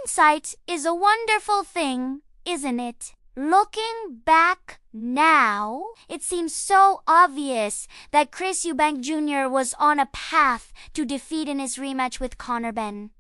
Hindsight is a wonderful thing, isn't it? Looking back now, it seems so obvious that Chris Eubank Jr. was on a path to defeat in his rematch with Conor Benn.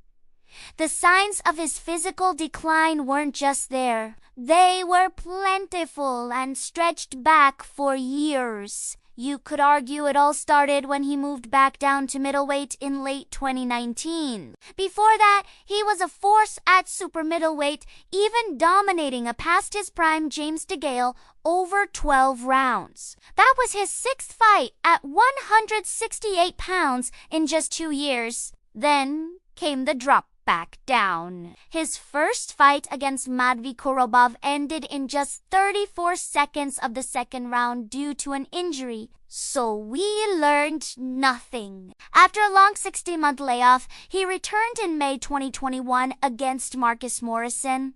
The signs of his physical decline weren't just there. They were plentiful and stretched back for years. You could argue it all started when he moved back down to middleweight in late 2019. Before that, he was a force at super middleweight, even dominating a past his prime James DeGale over 12 rounds. That was his sixth fight at 168 pounds in just 2 years. Then came the drop back down. His first fight against Matvey Korobov ended in just 34 seconds of the second round due to an injury, so we learned nothing. After a long 60-month layoff, he returned in May 2021 against Morrison.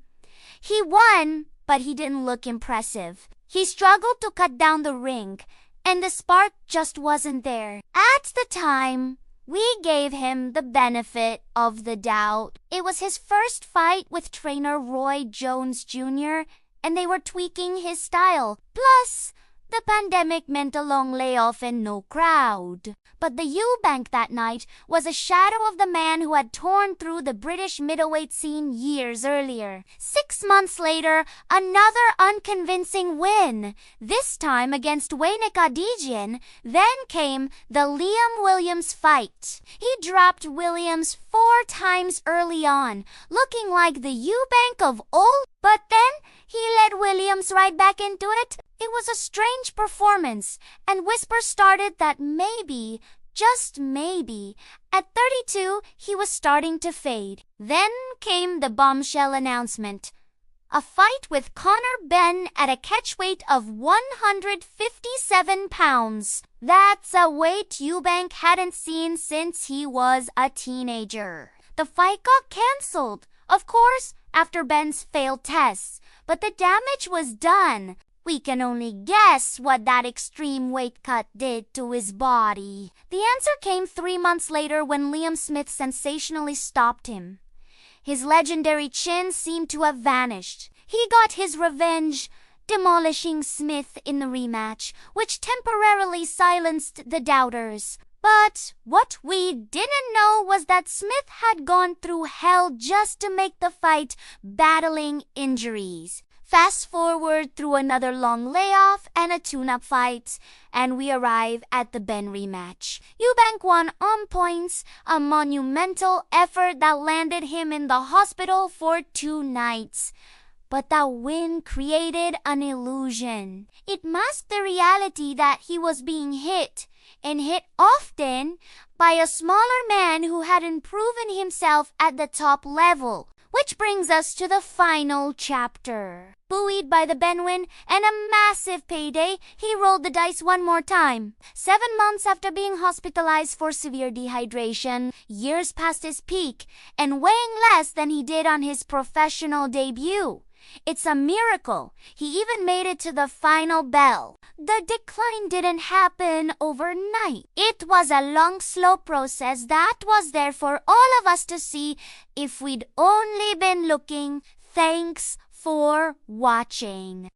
He won, but he didn't look impressive. He struggled to cut down the ring, and the spark just wasn't there. At the time, we gave him the benefit of the doubt. It was his first fight with trainer Roy Jones Jr., and they were tweaking his style. Plus, the pandemic meant a long layoff and no crowd. But the Eubank that night was a shadow of the man who had torn through the British middleweight scene years earlier. 6 months later, another unconvincing win, this time against Wayne. Then came the Liam Williams fight. He dropped Williams 4 times early on, looking like the Eubank of old, but then he led Williams right back into it. It was a strange performance, and whispers started that maybe, just maybe, at 32 he was starting to fade. Then came the bombshell announcement. A fight with Conor Benn at a catchweight of 157 pounds. That's a weight Eubank hadn't seen since he was a teenager. The fight got cancelled, of course, after Benn's failed tests, but the damage was done. We can only guess what that extreme weight cut did to his body. The answer came 3 months later when Liam Smith sensationally stopped him. His legendary chin seemed to have vanished. He got his revenge, demolishing Smith in the rematch, which temporarily silenced the doubters. But what we didn't know was that Smith had gone through hell just to make the fight, battling injuries. Fast forward through another long layoff and a tune-up fight, and we arrive at the Benn rematch. Eubank won on points, a monumental effort that landed him in the hospital for 2 nights. But that win created an illusion. It masked the reality that he was being hit, and hit often, by a smaller man who hadn't proven himself at the top level. Which brings us to the final chapter. Buoyed by the Benn win and a massive payday, he rolled the dice one more time. 7 months after being hospitalized for severe dehydration, years past his peak, and weighing less than he did on his professional debut. It's a miracle. He even made it to the final bell. The decline didn't happen overnight. It was a long, slow process that was there for all of us to see if we'd only been looking. Thanks for watching.